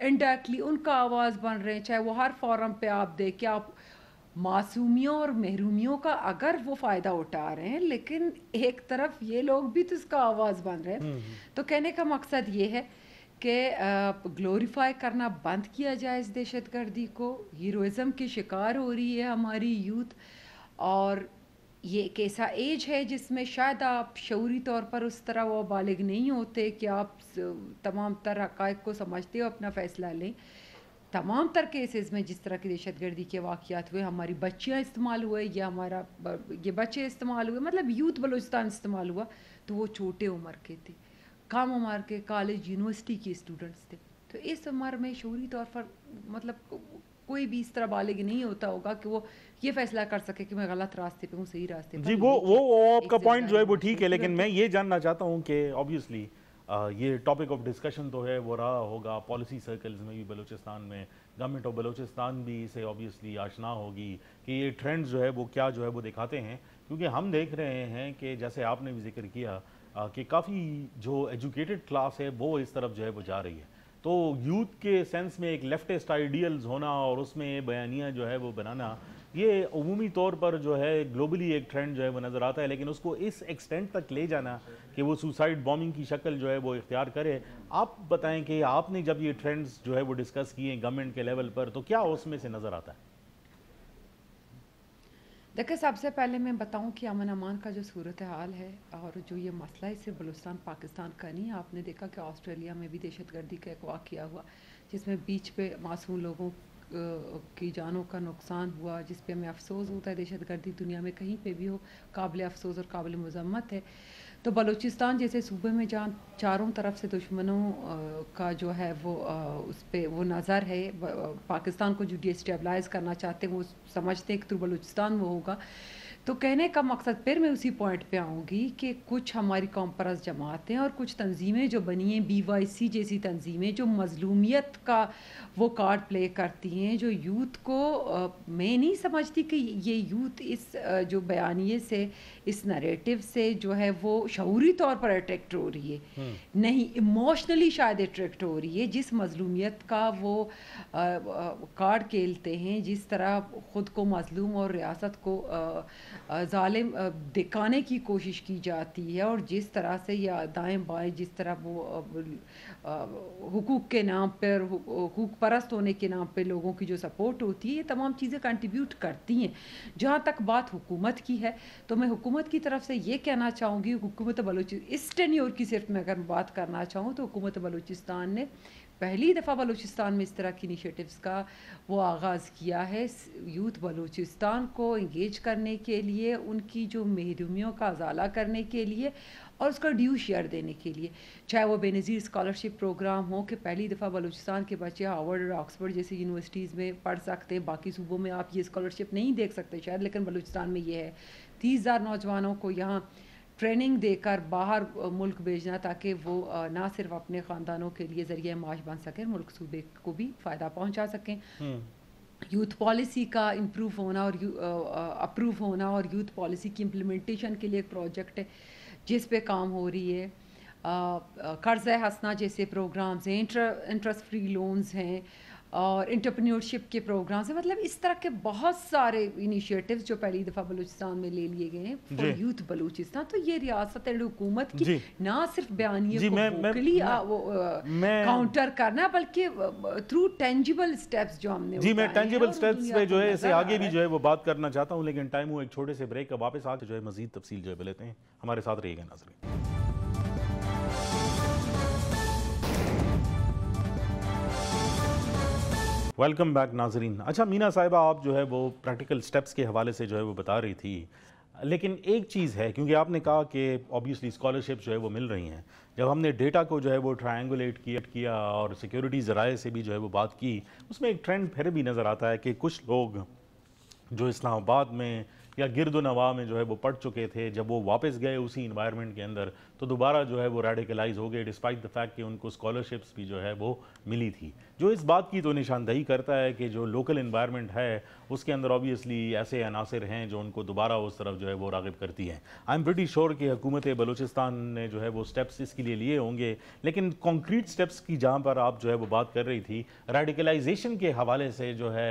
Indirectly ان کا آواز بن رہے ہیں, چاہے وہ ہر فورم پہ آپ دیکھیں, آپ معصومیوں اور محرومیوں کا اگر وہ فائدہ اٹھا رہے ہیں, لیکن ایک طرف یہ لوگ بھی تو اس کا آواز بن رہے ہیں. تو کہنے کا مقصد یہ ہے کہ گلوریفائی کرنا بند کیا جائے اس دہشت گردی کو. ہیروئزم کی شکار ہو رہی ہے ہماری یوتھ, اور یہ ایک ایسا ایج ہے جس میں شاید آپ شعوری طور پر اس طرح وہ بالغ نہیں ہوتے کہ آپ تمام تر حقائق کو سمجھتے ہو اپنا فیصلہ لیں. تمام تر کیسز میں جس طرح کی دہشت گردی کے واقعات ہوئے, ہماری بچیاں استعمال ہوئے یا یہ بچے استعمال ہوئے, مطلب یوتھ بلوچستان استعمال ہوا, تو وہ چھوٹے عمر کے تھے, کم عمر کے کالج یونیورسٹی کے اسٹوڈنٹس تھے. تو اس عمر میں شعوری طور پر مطلب کوئی بھی اس طرح بالغ نہیں ہوتا ہوگا کہ وہ یہ فیصلہ کر سکے کہ میں غلط راستے پہ ہوں, صحیح راستے پر. جی وہ آپ کا پوائنٹ جو ہے وہ ٹھیک ہے, لیکن میں یہ جاننا چاہتا ہوں کہ آبویسلی یہ ٹاپک آف ڈسکشن تو ہے وہ رہا ہوگا پالیسی سرکلز میں بھی بلوچستان میں, گورنمنٹ آف بلوچستان بھی اسے آبویسلی آشنا ہوگی کہ یہ ٹرینڈز جو ہے وہ کیا جو ہے وہ دکھاتے ہیں, کیونکہ ہم دیکھ رہے ہیں کہ جیسے آپ نے بھی ذکر کیا کہ کافی جو ایجوکیٹڈ کلاس ہے وہ اس طرف جو ہے وہ جا رہی ہے. تو یوتھ کے سینس میں ایک لیفٹسٹ آئیڈیلز ہونا اور اس میں بیانیہ جو ہے وہ بنانا, یہ عمومی طور پر جو ہے گلوبلی ایک ٹرینڈ جو ہے وہ نظر آتا ہے, لیکن اس کو اس ایکسٹینٹ تک لے جانا کہ وہ سوسائڈ بومنگ کی شکل جو ہے وہ اختیار کرے. آپ بتائیں کہ آپ نے جب یہ ٹرینڈز جو ہے وہ ڈسکس کیے گورنمنٹ کے لیول پر, تو کیا اس میں سے نظر آتا ہے؟ دیکھیں, سب سے پہلے میں بتاؤں کہ امن امان کا جو صورتحال ہے اور جو یہ مسئلہ ہے صرف بلوچستان پاکستان کا نہیں. آپ نے دیکھا کہ آسٹریلیا میں بھی دہشت گردی کا ایک واقعہ ہوا جس میں بیچ پہ معصوم لوگوں کی جانوں کا نقصان ہوا, جس پہ ہمیں افسوس ہوتا ہے. دہشت گردی دنیا میں کہیں پہ بھی ہو قابل افسوس اور قابل مذمت ہے. تو بلوچستان جیسے صوبے میں جہاں چاروں طرف سے دشمنوں کا جو ہے وہ اس پہ وہ نظر ہے, پاکستان کو جو ڈی اسٹیبلائز کرنا چاہتے ہیں وہ سمجھتے ہیں کہ تو بلوچستان وہ ہوگا. تو کہنے کا مقصد پھر میں اسی پوائنٹ پہ آؤں گی کہ کچھ ہماری قوم پرست جماعتیں اور کچھ تنظیمیں جو بنی ہیں, BYC جیسی تنظیمیں جو مظلومیت کا وہ کارڈ پلے کرتی ہیں, جو یوتھ کو میں نہیں سمجھتی کہ یہ یوتھ اس جو بیانیے سے, اس نریٹو سے جو ہے وہ شعوری طور پر اٹریکٹ ہو رہی ہے, نہیں ایموشنلی شاید اٹریکٹ ہو رہی ہے. جس مظلومیت کا وہ کارڈ کھیلتے ہیں, جس طرح خود کو مظلوم اور ریاست کو ظالم دکھانے کی کوشش کی جاتی ہے, اور جس طرح سے یا دائیں بائیں جس طرح وہ حقوق کے نام پر, حقوق پرست ہونے کے نام پہ لوگوں کی جو سپورٹ ہوتی ہے, یہ تمام چیزیں کنٹریبیوٹ کرتی ہیں. جہاں تک بات حکومت کی ہے تو میں حکومت کی طرف سے یہ کہنا چاہوں گی, حکومت بلوچستان اس ٹینیور کی صرف میں اگر بات کرنا چاہوں تو حکومت بلوچستان نے پہلی دفعہ بلوچستان میں اس طرح کی انیشیٹوز کا وہ آغاز کیا ہے, یوتھ بلوچستان کو انگیج کرنے کے لیے, ان کی جو محرومیوں کا ازالہ کرنے کے لیے اور اس کا ڈیو شیئر دینے کے لیے. چاہے وہ بے نظیر اسکالرشپ پروگرام ہو کہ پہلی دفعہ بلوچستان کے بچے ہارورڈ اور آکسفورڈ جیسی یونیورسٹیز میں پڑھ سکتے ہیں. باقی صوبوں میں آپ یہ اسکالرشپ نہیں دیکھ سکتے شاید, لیکن بلوچستان میں یہ ہے. 30,000 نوجوانوں کو یہاں ٹریننگ دے کر باہر ملک بھیجنا تاکہ وہ نہ صرف اپنے خاندانوں کے لیے ذریعہ معاش بن سکیں, ملک صوبے کو بھی فائدہ پہنچا سکیں. یوتھ پالیسی کا امپروو ہونا اور اپروو ہونا اور یوتھ پالیسی کی امپلیمنٹیشن کے لیے ایک پروجیکٹ ہے جس پہ کام ہو رہی ہے. قرض حسنہ جیسے پروگرامز ہیں, انٹرسٹ فری لونز ہیں اور انٹرپرینیورشپ کے پروگرامز ہیں. مطلب اس طرح کے بہت سارے انیشیٹوز جو پہلی دفعہ بلوچستان میں لے لیے گئے ہیں فار یوتھ بلوچستان. تو یہ ریاست حکومت کی نہ صرف بیانیے کو ووکلی کاؤنٹر کرنا بلکہ تھرو ٹینجیبل اسٹیپس جو ہم نے جی, میں ٹینجیبل اسٹیپس پہ جو ہے اسے آگے بھی جو ہے وہ بات کرنا چاہتا ہوں, لیکن ٹائم ہو ایک چھوٹے سے بریک کا, واپس آ کے جو ہے مزید تفصیل جو ہے لیتے ہیں. ہمارے ساتھ رہیے گا ناظرین. ویلکم بیک ناظرین. اچھا مینا صاحبہ, آپ جو ہے وہ پریکٹیکل سٹیپس کے حوالے سے جو ہے وہ بتا رہی تھی, لیکن ایک چیز ہے, کیونکہ آپ نے کہا کہ آبویسلی اسکالرشپ جو ہے وہ مل رہی ہیں. جب ہم نے ڈیٹا کو جو ہے وہ ٹرائنگولیٹ کیا اور سیکیورٹی ذرائع سے بھی جو ہے وہ بات کی, اس میں ایک ٹرینڈ پھر بھی نظر آتا ہے کہ کچھ لوگ جو اسلام آباد میں یا گرد و نواح میں جو ہے وہ پڑھ چکے تھے، جب وہ واپس گئے اسی انوائرمنٹ کے اندر تو دوبارہ جو ہے وہ ریڈیکلائز ہو گئے، ڈسپائٹ دا فیکٹ کہ ان کو اسکالرشپس بھی جو ہے وہ ملی تھی، جو اس بات کی تو نشاندہی کرتا ہے کہ جو لوکل انوائرمنٹ ہے اس کے اندر آبویسلی ایسے عناصر ہیں جو ان کو دوبارہ اس طرف جو ہے وہ راغب کرتی ہیں۔ آئی ایم پریٹی شور کہ حکومت بلوچستان نے جو ہے وہ سٹیپس اس کے لیے لیے ہوں گے، لیکن کانکریٹ سٹیپس کی جہاں پر آپ جو ہے وہ بات کر رہی تھی ریڈیکلائزیشن کے حوالے سے جو ہے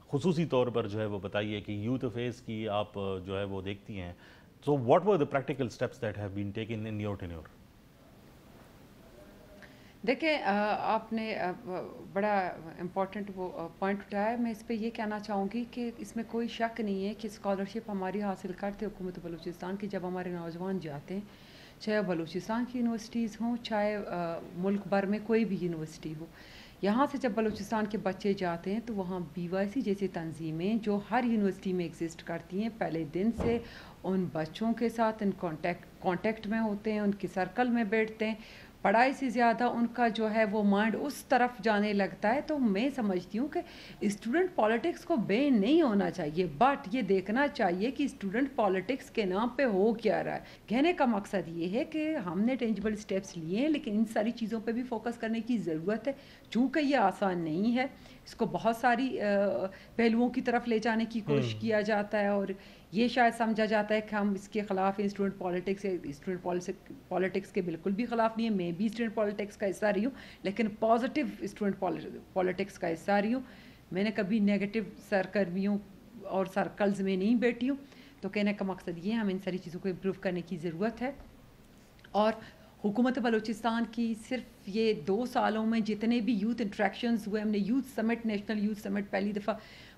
خصوصی طور پر جو ہے وہ بتائیے کہ یوتھ افیئرس کی آپ جو ہے وہ دیکھتی ہیں، so what were the practical steps that have been taken in your tenure? دیکھیں آپ نے بڑا امپورٹنٹ وہ پوائنٹ اٹھایا ہے۔ میں اس پہ یہ کہنا چاہوں گی کہ اس میں کوئی شک نہیں ہے کہ اسکالرشپ ہماری حاصل کرتے حکومت بلوچستان کی جب ہمارے نوجوان جاتے ہیں، چاہے بلوچستان کی یونیورسٹیز ہوں چاہے ملک بھر میں کوئی بھی یونیورسٹی ہو، یہاں سے جب بلوچستان کے بچے جاتے ہیں تو وہاں BYC جیسی تنظیمیں جو ہر یونیورسٹی میں ایگزسٹ کرتی ہیں پہلے دن سے ان بچوں کے ساتھ ان کانٹیکٹ میں ہوتے ہیں، ان کے سرکل میں بیٹھتے ہیں، پڑھائی سے زیادہ ان کا جو ہے وہ مائنڈ اس طرف جانے لگتا ہے۔ تو میں سمجھتی ہوں کہ اسٹوڈنٹ پالیٹکس کو بین نہیں ہونا چاہیے، بٹ یہ دیکھنا چاہیے کہ اسٹوڈنٹ پالیٹکس کے نام پہ ہو کیا رہا ہے۔ کہنے کا مقصد یہ ہے کہ ہم نے ٹینجبل اسٹیپس لیے ہیں لیکن ان ساری چیزوں پہ بھی فوکس کرنے کی ضرورت ہے، چونکہ یہ آسان نہیں ہے، اس کو بہت ساری پہلوؤں کی طرف لے جانے کی کوشش کیا جاتا ہے اور یہ شاید سمجھا جاتا ہے کہ ہم اس کے خلاف ہیں۔ اسٹوڈنٹ پالیٹکس کے بالکل بھی خلاف نہیں ہے، میں بھی اسٹوڈنٹ پالیٹکس کا حصہ رہی ہوں لیکن پازیٹیو اسٹوڈنٹ پالیٹکس کا حصہ رہی ہوں، میں نے کبھی نیگیٹو سرگرمیوں اور سرکلز میں نہیں بیٹھی ہوں۔ تو کہنے کا مقصد یہ ہمیں ان ساری چیزوں کو امپروو کرنے کی ضرورت ہے، اور حکومت بلوچستان کی صرف یہ 2 سالوں میں جتنے بھی یوتھ انٹریکشنز ہوئے، ہم نے youth summit national youth summit پہلی دفعہ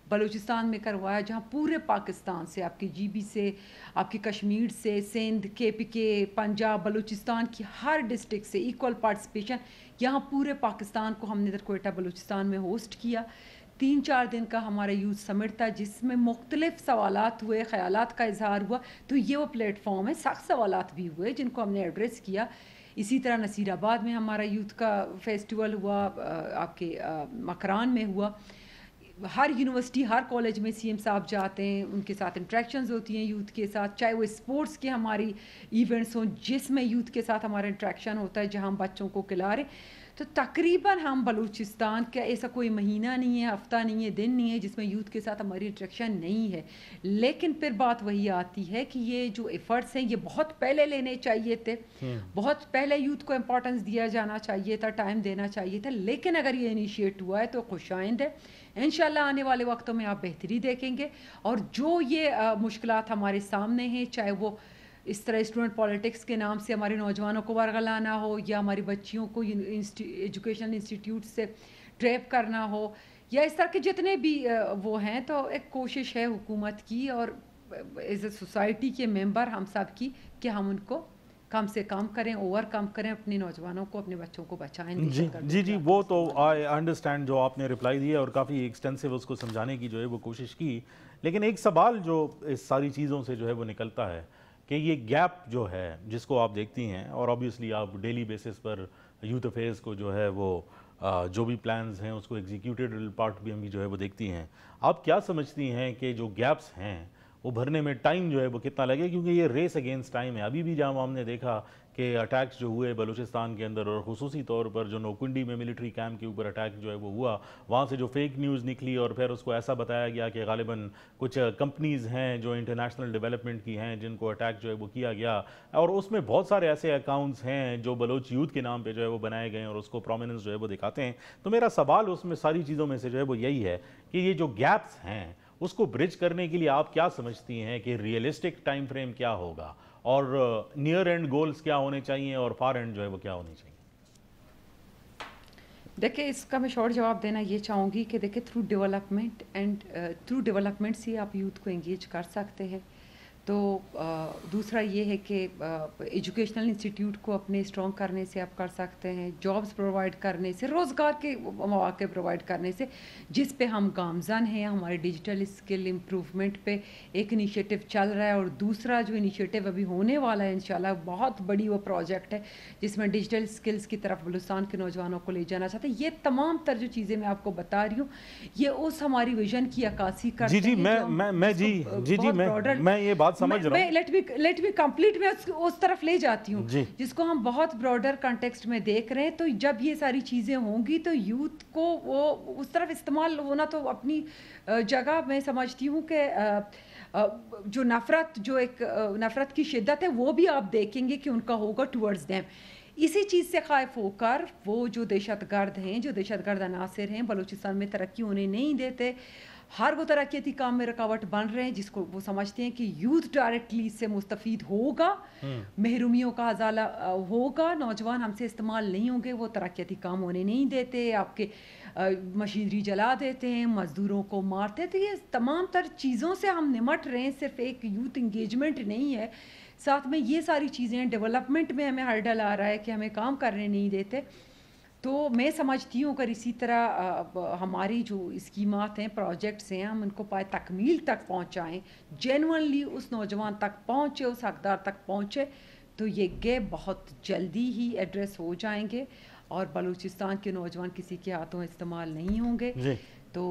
بلوچستان میں کروایا جہاں پورے پاکستان سے، آپ کی GB سے، آپ کی کشمیر سے، سندھ KPK پنجاب بلوچستان کی ہر ڈسٹرکٹ سے ایکول پارٹیسپیشن، یہاں پورے پاکستان کو ہم نے در کوئٹہ بلوچستان میں ہوسٹ کیا۔ 3-4 دن کا ہمارا یوتھ سمٹ تھا جس میں مختلف سوالات ہوئے، خیالات کا اظہار ہوا، تو یہ وہ پلیٹ فارم ہے، سخت سوالات بھی ہوئے جن کو ہم نے ایڈریس کیا۔ اسی طرح نصیر آباد میں ہمارا یوتھ کا فیسٹیول ہوا، آپ کے مکران میں ہوا، ہر یونیورسٹی ہر کالج میں CM صاحب جاتے ہیں، ان کے ساتھ انٹریکشنز ہوتی ہیں یوتھ کے ساتھ، چاہے وہ اسپورٹس کے ہماری ایونٹس ہوں جس میں یوتھ کے ساتھ ہمارا انٹریکشن ہوتا ہے جہاں ہم بچوں کو کھلا رہے ہیں۔ تو تقریباً ہم بلوچستان کا ایسا کوئی مہینہ نہیں ہے، ہفتہ نہیں ہے، دن نہیں ہے جس میں یوتھ کے ساتھ ہماری انٹریکشن نہیں ہے۔ لیکن پھر بات وہی آتی ہے کہ یہ جو ایفرٹس ہیں یہ بہت پہلے لینے چاہیے تھے، بہت پہلے یوتھ کو امپورٹنس دیا جانا چاہیے تھا، ٹائم دینا چاہیے تھا، لیکن اگر یہ انیشیٹ ہوا ہے تو خوش آئند ہے۔ انشاءاللہ آنے والے وقتوں میں آپ بہتری دیکھیں گے، اور جو یہ مشکلات ہمارے سامنے ہیں، چاہے وہ اس طرح اسٹوڈنٹ پالیٹکس کے نام سے ہمارے نوجوانوں کو ورغلانا ہو، یا ہماری بچیوں کو ایجوکیشنل انسٹیٹیوٹ سے ٹریپ کرنا ہو، یا اس طرح کے جتنے بھی وہ ہیں، تو ایک کوشش ہے حکومت کی اور ایز اے سوسائٹی کے ممبر ہم سب کی کہ ہم ان کو کم سے کم کریں، اوور کم کریں، اپنے نوجوانوں کو، اپنے بچوں کو بچائیں۔ جی وہ تو آئی انڈرسٹینڈ جو آپ نے رپلائی دیا اور کافی ایکسٹینسو اس کو سمجھانے کی جو ہے وہ کوشش کی، لیکن ایک سوال جو اس ساری چیزوں سے جو ہے وہ نکلتا ہے کہ یہ گیپ جو ہے جس کو آپ دیکھتی ہیں، اور آبویسلی آپ ڈیلی بیسس پر یوتھ افیئرس کو جو ہے وہ جو بھی پلانز ہیں اس کو ایگزیکیوٹیڈ پارٹ بھی ہم بھی جو ہے وہ دیکھتی ہیں، آپ کیا سمجھتی ہیں کہ جو گیپس ہیں وہ بھرنے میں ٹائم جو ہے وہ کتنا لگے؟ کیونکہ یہ ریس اگینسٹ ٹائم ہے۔ ابھی بھی جہاں ہم نے دیکھا کہ اٹیکس جو ہوئے بلوچستان کے اندر، اور خصوصی طور پر جو نوکنڈی میں ملٹری کیمپ کے اوپر اٹیک جو ہے وہ ہوا، وہاں سے جو فیک نیوز نکلی اور پھر اس کو ایسا بتایا گیا کہ غالباً کچھ کمپنیز ہیں جو انٹرنیشنل ڈیولپمنٹ کی ہیں جن کو اٹیک جو ہے وہ کیا گیا، اور اس میں بہت سارے ایسے اکاؤنٹس ہیں جو بلوچ یوتھ کے نام پہ جو ہے وہ بنائے گئے اور اس کو پرومیننس جو ہے وہ دکھاتے ہیں۔ تو میرا سوال اس میں ساری چیزوں میں سے جو ہے وہ یہی ہے کہ یہ جو گیپس ہیں اس کو برج کرنے کے لیے آپ کیا سمجھتی ہیں کہ ریئلسٹک ٹائم فریم کیا ہوگا، اور نیئر اینڈ گولز کیا ہونے چاہیے اور فار اینڈ جو ہے وہ کیا ہونے چاہیے؟ دیکھیں اس کا میں شارٹ جواب دینا یہ چاہوں گی کہ دیکھیں تھرو ڈیولپمنٹ سے آپ یوتھ کو انگیج کر سکتے ہیں، تو دوسرا یہ ہے کہ ایجوکیشنل انسٹیٹیوٹ کو اپنے اسٹرانگ کرنے سے آپ کر سکتے ہیں, جابس پرووائڈ کرنے سے, روزگار کے مواقع پرووائڈ کرنے سے, جس پہ ہم گامزن ہیں. ہمارے ڈیجیٹل اسکل امپروومنٹ پہ ایک انیشیٹو چل رہا ہے, اور دوسرا جو انیشیٹو ابھی ہونے والا ہے انشاءاللہ بہت بڑی وہ پروجیکٹ ہے جس میں ڈیجیٹل اسکلس کی طرف بلوچستان کے نوجوانوں کو لے جانا چاہتے ہیں. یہ تمام تر جو چیزیں میں آپ کو بتا رہی ہوں یہ اس ہماری ویژن کی عکاسی کرتے ہیں. میں یہ بات سمجھ رہا ہوں, لیٹ می کمپلیٹ, میں اس طرف لے جاتی ہوں جس کو ہم بہت براڈر کنٹیکسٹ میں دیکھ رہے ہیں. تو جب یہ ساری چیزیں ہوں گی تو یوتھ کو وہ اس طرف استعمال ہونا تو اپنی جگہ میں سمجھتی ہوں کہ جو نفرت کی شدت ہے وہ بھی آپ دیکھیں گے کہ ان کا ہوگا ٹورڈز دیم. اسی چیز سے خائف ہو کر وہ جو دہشت گرد ہیں, جو دہشت گرد عناصر ہیں, بلوچستان میں ترقی ہونے نہیں دیتے, ہر وہ ترقیاتی کام میں رکاوٹ بن رہے ہیں, جس کو وہ سمجھتے ہیں کہ یوتھ ڈائریکٹلی اس سے مستفید ہوگا, محرومیوں کا ازالہ ہوگا, نوجوان ہم سے استعمال نہیں ہوں گے, وہ ترقیاتی کام ہونے نہیں دیتے, آپ کے مشینری جلا دیتے ہیں, مزدوروں کو مارتے ہیں. تو یہ تمام تر چیزوں سے ہم نمٹ رہے ہیں, صرف ایک یوتھ انگیجمنٹ نہیں ہے, ساتھ میں یہ ساری چیزیں ہیں. ڈیولپمنٹ میں ہمیں ہرڈل آ رہا ہے کہ ہمیں کام کرنے نہیں دیتے. تو میں سمجھتی ہوں اگر اسی طرح ہماری جو اسکیمات ہیں, پروجیکٹس ہیں, ہم ان کو پائے تکمیل تک پہنچائیں, جینونلی اس نوجوان تک پہنچے, اس حقدار تک پہنچے, تو یہ گیپ بہت جلدی ہی ایڈریس ہو جائیں گے اور بلوچستان کے نوجوان کسی کے ہاتھوں استعمال نہیں ہوں گے. تو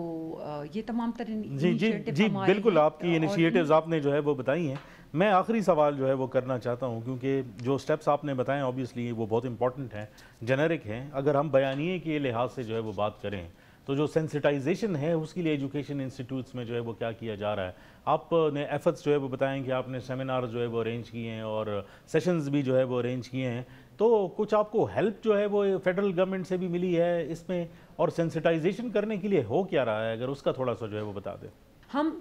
یہ تمام تر جی بالکل آپ کی انیشیٹیوز آپ نے جو ہے وہ بتائی ہیں. میں آخری سوال جو ہے وہ کرنا چاہتا ہوں, کیونکہ جو سٹیپس آپ نے بتائیں آبویسلی وہ بہت امپورٹنٹ ہیں, جنرک ہیں. اگر ہم بیانیے کے لحاظ سے جو ہے وہ بات کریں تو جو سینسٹائزیشن ہے اس کے لیے ایجوکیشن انسٹیٹیوٹس میں جو ہے وہ کیا کیا جا رہا ہے؟ آپ نے ایفرٹس جو ہے وہ بتائیں کہ آپ نے سیمینار جو ہے وہ ارینج کیے ہیں اور سیشنز بھی جو ہے وہ ارینج کیے ہیں, تو کچھ آپ کو ہیلپ جو ہے وہ فیڈرل گورنمنٹ سے بھی ملی ہے اس میں, اور سینسٹائزیشن کرنے کے لیے ہو کیا رہا ہے, اگر اس کا تھوڑا سا جو ہے وہ بتا دیں. ہم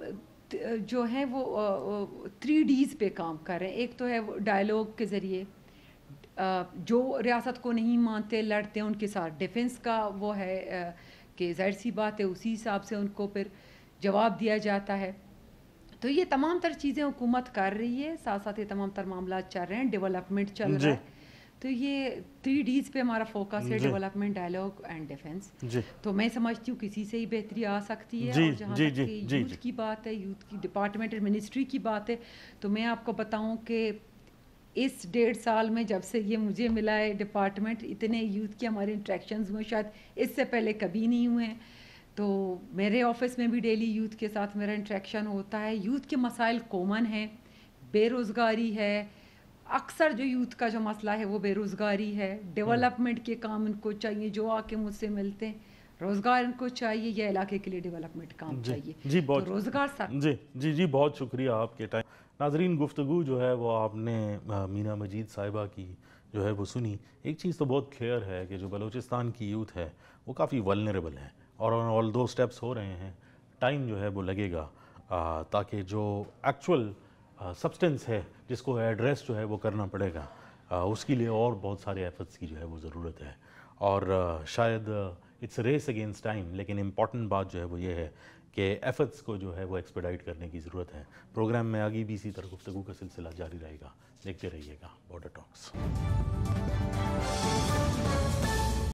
جو ہیں وہ 3 Ds پہ کام کر رہے ہیں. ایک تو ہے ڈائیلاگ کے ذریعے, جو ریاست کو نہیں مانتے لڑتے ہیں ان کے ساتھ ڈیفنس کا وہ ہے کہ ظاہر سی بات ہے اسی حساب سے ان کو پھر جواب دیا جاتا ہے. تو یہ تمام تر چیزیں حکومت کر رہی ہے, ساتھ ساتھ یہ تمام تر معاملات چل رہے ہیں, ڈیولپمنٹ چل رہا ہے. تو یہ 3 Ds پہ ہمارا فوکس ہے, ڈیولپمنٹ, ڈائیلاگ اینڈ ڈیفنس. تو میں سمجھتی ہوں کسی سے ہی بہتری آ سکتی ہے. اور جہاں تک کہ یوتھ کی بات ہے, یوتھ کی ڈپارٹمنٹ منسٹری کی بات ہے, تو میں آپ کو بتاؤں کہ اس 1.5 سال میں جب سے یہ مجھے ملا ہے ڈپارٹمنٹ, اتنے یوتھ کے ہمارے انٹریکشنز ہوئے شاید اس سے پہلے کبھی نہیں ہوئے ہیں. تو میرے آفس میں بھی ڈیلی یوتھ کے ساتھ میرا انٹریکشن ہوتا ہے. یوتھ کے مسائل کامن ہیں, بے روزگاری ہے, اکثر جو یوتھ کا جو مسئلہ ہے وہ بے روزگاری ہے. ڈیولپمنٹ کے کام ان کو چاہیے, جو آ کے مجھ سے ملتے ہیں, روزگار ان کو چاہیے, یہ علاقے کے لیے ڈیولپمنٹ کام چاہیے. تو روزگار ساتھ. جی بہت شکریہ آپ کے ٹائم. ناظرین, گفتگو جو ہے وہ آپ نے مینا مجید صاحبہ کی جو ہے وہ سنی. ایک چیز تو بہت کلیئر ہے کہ جو بلوچستان کی یوتھ ہے وہ کافی ولنریبل ہے, اور آل دو سٹیپس ہو رہے ہیں, ٹائم جو ہے وہ لگے گا تاکہ جو ایکچول سبسٹنس ہے جس کو ایڈریس جو ہے وہ کرنا پڑے گا, اس کے لیے اور بہت سارے ایفرٹس کی جو ہے وہ ضرورت ہے. اور شاید اٹس ریس اگینسٹ ٹائم, لیکن امپورٹنٹ بات جو ہے وہ یہ ہے کہ ایفرٹس کو جو ہے وہ ایکسپیڈائٹ کرنے کی ضرورت ہے. پروگرام میں آگے بھی اسی طرح گفتگو کا سلسلہ جاری رہے گا, دیکھتے رہیے گا بارڈر ٹاکس.